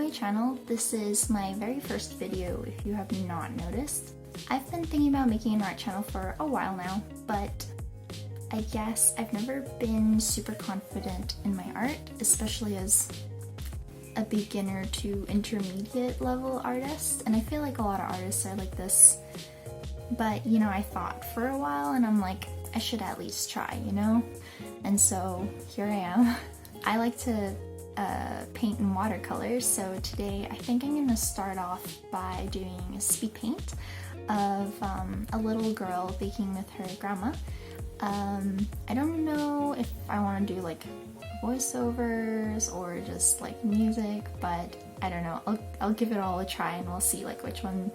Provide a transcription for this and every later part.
my channel. This is my very first video if you have not noticed. I've been thinking about making an art channel for a while now, but I guess I've never been super confident in my art, especially as a beginner to intermediate level artist, and I feel like a lot of artists are like this. But you know, I thought for a while and I'm like, I should at least try, you know? And so here I am. I like to paint in watercolors, so today I think I'm gonna start off by doing a speed paint of a little girl baking with her grandma. I don't know if I want to do like voiceovers or just like music, but I don't know. I'll give it all a try and we'll see like which one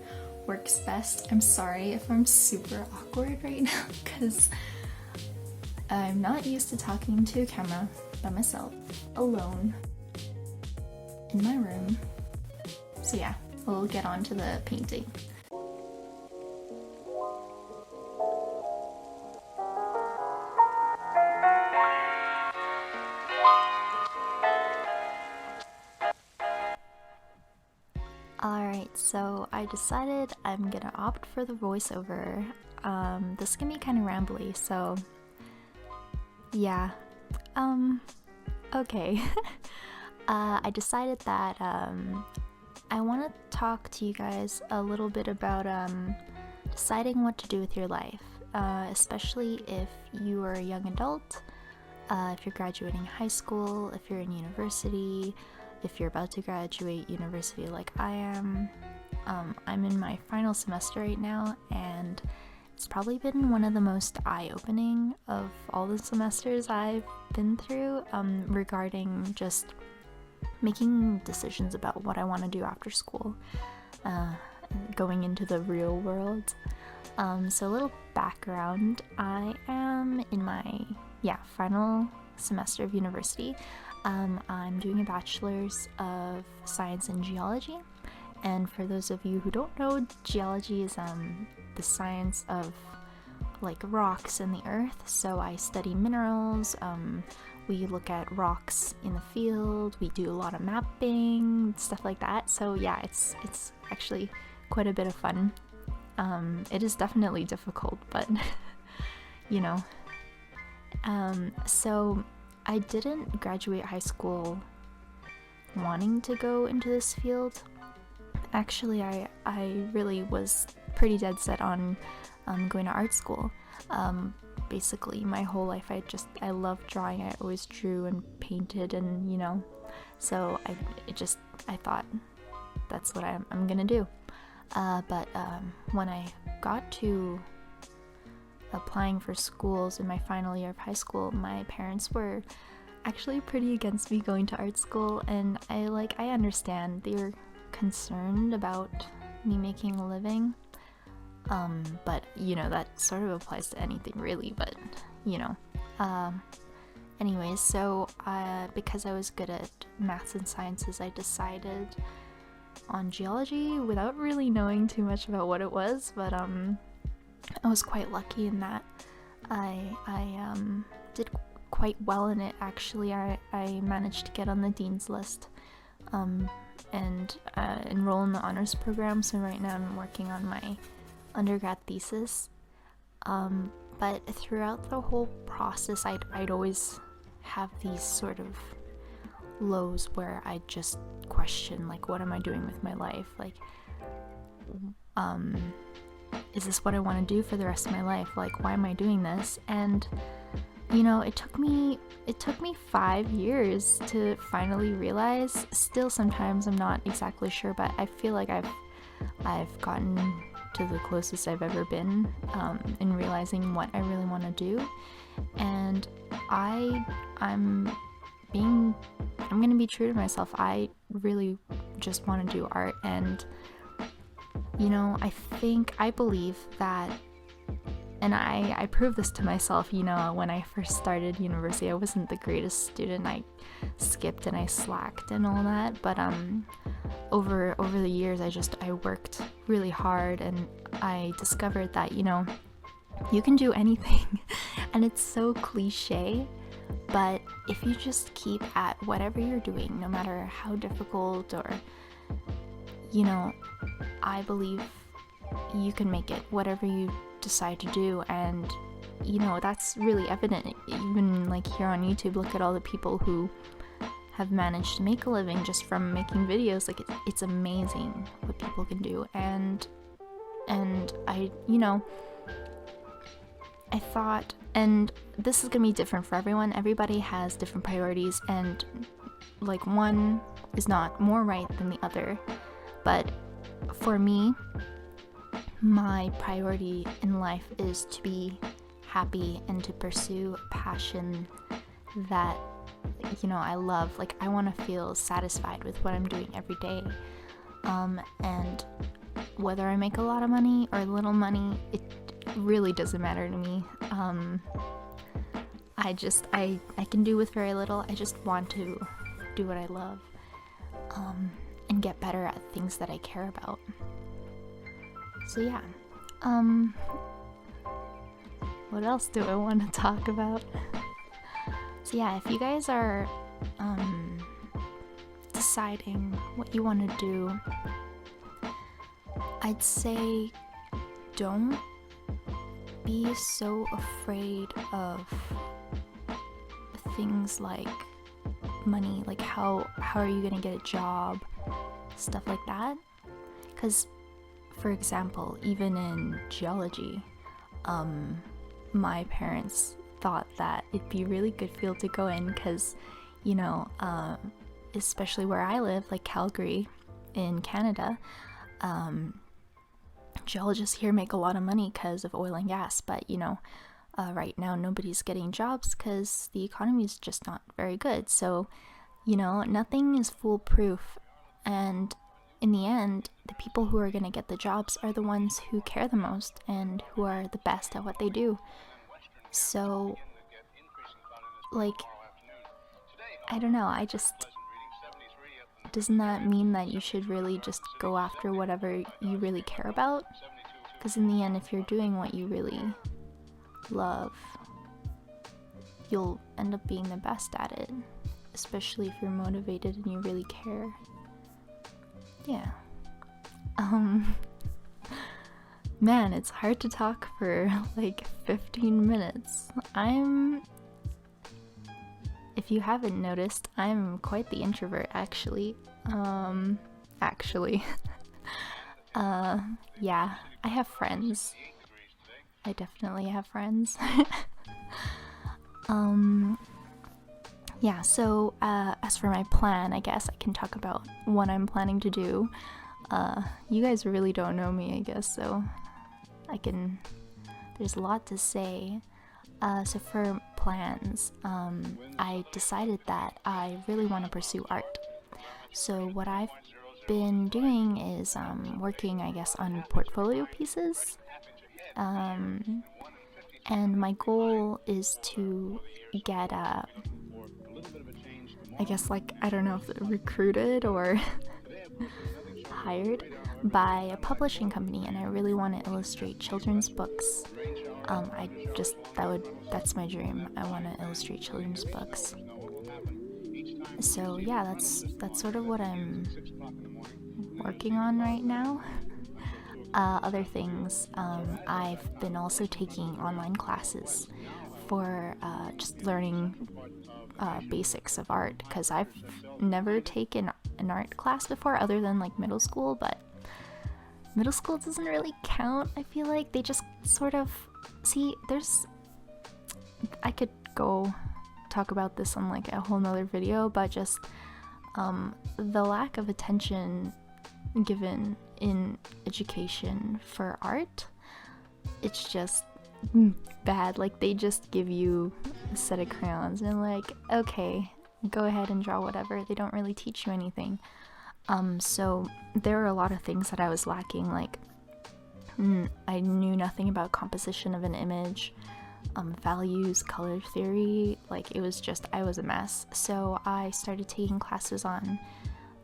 works best. I'm sorry if I'm super awkward right now because I'm not used to talking to a camera by myself, alone, in my room. So yeah, we'll get on to the painting. Alright, so I decided I'm gonna opt for the voiceover. This can be kind of rambly, so yeah. Okay. I decided that I want to talk to you guys a little bit about deciding what to do with your life, especially if you are a young adult, if you're graduating high school, if you're in university, if you're about to graduate university like I am. I'm in my final semester right now, and it's probably been one of the most eye-opening of all the semesters I've been through, regarding just making decisions about what I want to do after school, going into the real world. So a little background, I am in my final semester of university. I'm doing a bachelor's of science in geology, and for those of you who don't know, geology is the science of like rocks in the earth. So I study minerals, we look at rocks in the field, we do a lot of mapping, stuff like that. So yeah, it's actually quite a bit of fun. It is definitely difficult, but you know. So I didn't graduate high school wanting to go into this field. Actually, I really was pretty dead set on going to art school. Basically, my whole life I loved drawing. I always drew and painted, and you know, so I thought that's what I'm gonna do. But when I got to applying for schools in my final year of high school, my parents were actually pretty against me going to art school, and I understand. They were concerned about me making a living, but you know, that sort of applies to anything really, but you know. Anyways, so because I was good at maths and sciences, I decided on geology without really knowing too much about what it was, but I was quite lucky in that I did quite well in it. Actually, I managed to get on the dean's list and enroll in the honors program. So right now I'm working on my undergrad thesis. But throughout the whole process, I'd always have these sort of lows where I just question, like, what am I doing with my life? Like, is this what I want to do for the rest of my life? Like, why am I doing this? And you know, it took me 5 years to finally realize. Still, sometimes I'm not exactly sure, but I feel like I've gotten to the closest I've ever been in realizing what I really want to do. And I'm gonna be true to myself. I really just want to do art, and you know, I believe that, and I proved this to myself, you know, when I first started university. I wasn't the greatest student. I skipped and I slacked and all that, but over the years I worked really hard, and I discovered that, you know, you can do anything. And it's so cliche, But if you just keep at whatever you're doing, no matter how difficult or, you know, I believe you can make it, whatever you decide to do. And, you know, that's really evident even like here on YouTube. Look at all the people who have managed to make a living just from making videos. Like it's amazing what people can do. And I, you know, I thought, and this is gonna be different for everyone. Everybody has different priorities, and like one is not more right than the other. But for me, my priority in life is to be happy and to pursue a passion that, you know, I love. Like I want to feel satisfied with what I'm doing every day. And whether I make a lot of money or little money, it really doesn't matter to me. I can do with very little. I just want to do what I love, and get better at things that I care about. So yeah, what else do I want to talk about? So yeah, if you guys are deciding what you want to do, I'd say don't be so afraid of things like money, like how are you gonna get a job, stuff like that. Because, for example, even in geology, my parents thought that it'd be a really good field to go in because, you know, especially where I live, like Calgary in Canada, geologists here make a lot of money because of oil and gas. But, you know, right now nobody's getting jobs because the economy is just not very good. So, you know, nothing is foolproof. And in the end, the people who are going to get the jobs are the ones who care the most and who are the best at what they do. So, like, I don't know, doesn't that mean that you should really just go after whatever you really care about? Because in the end, if you're doing what you really love, you'll end up being the best at it, especially if you're motivated and you really care. Yeah. Man, it's hard to talk for like 15 minutes. If you haven't noticed, I'm quite the introvert, actually. Yeah, I have friends. I definitely have friends. Yeah, so, as for my plan, I guess I can talk about what I'm planning to do. You guys really don't know me, I guess, so there's a lot to say. So for plans, I decided that I really want to pursue art. So what I've been doing is working, I guess, on portfolio pieces. And my goal is to get, I guess, like, I don't know if recruited or hired by a publishing company, and I really want to illustrate children's books. That's my dream. I want to illustrate children's books. So yeah, that's sort of what I'm working on right now. Other things, I've been also taking online classes for just learning basics of art, because I've never taken an art class before other than like middle school, but middle school doesn't really count. I feel like they just sort of I could go talk about this on like a whole nother video, but just the lack of attention given in education for art, it's just bad. Like, they just give you a set of crayons and like, okay, go ahead and draw whatever. They don't really teach you anything. So there are a lot of things that I was lacking. Like, I knew nothing about composition of an image, values, color theory. Like, it was just, I was a mess. So I started taking classes on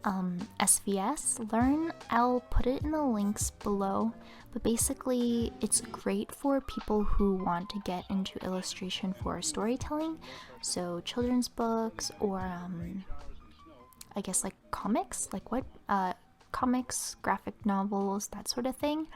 SVS learn. I'll put it in the links below, but basically it's great for people who want to get into illustration for storytelling, so children's books or I guess like comics, like what comics, graphic novels, that sort of thing.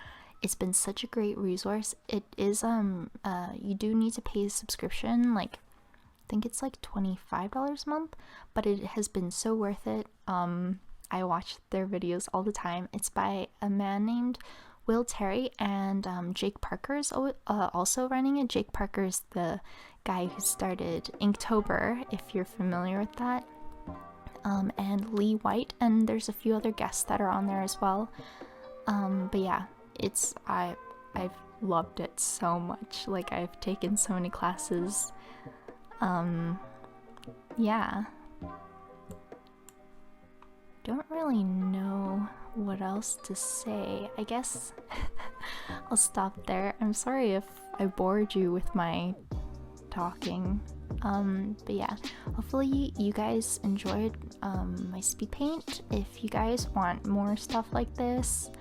It's been such a great resource. It is you do need to pay a subscription, like I think it's like $25 a month, but it has been so worth it. I watch their videos all the time. It's by a man named Will Terry, and Jake Parker's also running it. Jake Parker's the guy who started Inktober, if you're familiar with that. And Lee White, and there's a few other guests that are on there as well. But yeah, I've loved it so much. Like, I've taken so many classes. Yeah. Don't really know what else to say. I guess I'll stop there. I'm sorry if I bored you with my talking. But yeah, hopefully you guys enjoyed my speed paint. If you guys want more stuff like this,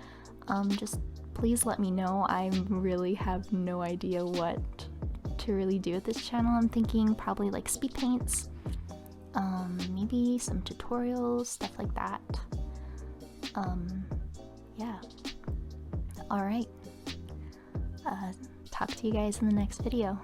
just please let me know. I really have no idea what to really do with this channel. I'm thinking probably like speed paints, maybe some tutorials, stuff like that. Yeah. Alright. Talk to you guys in the next video.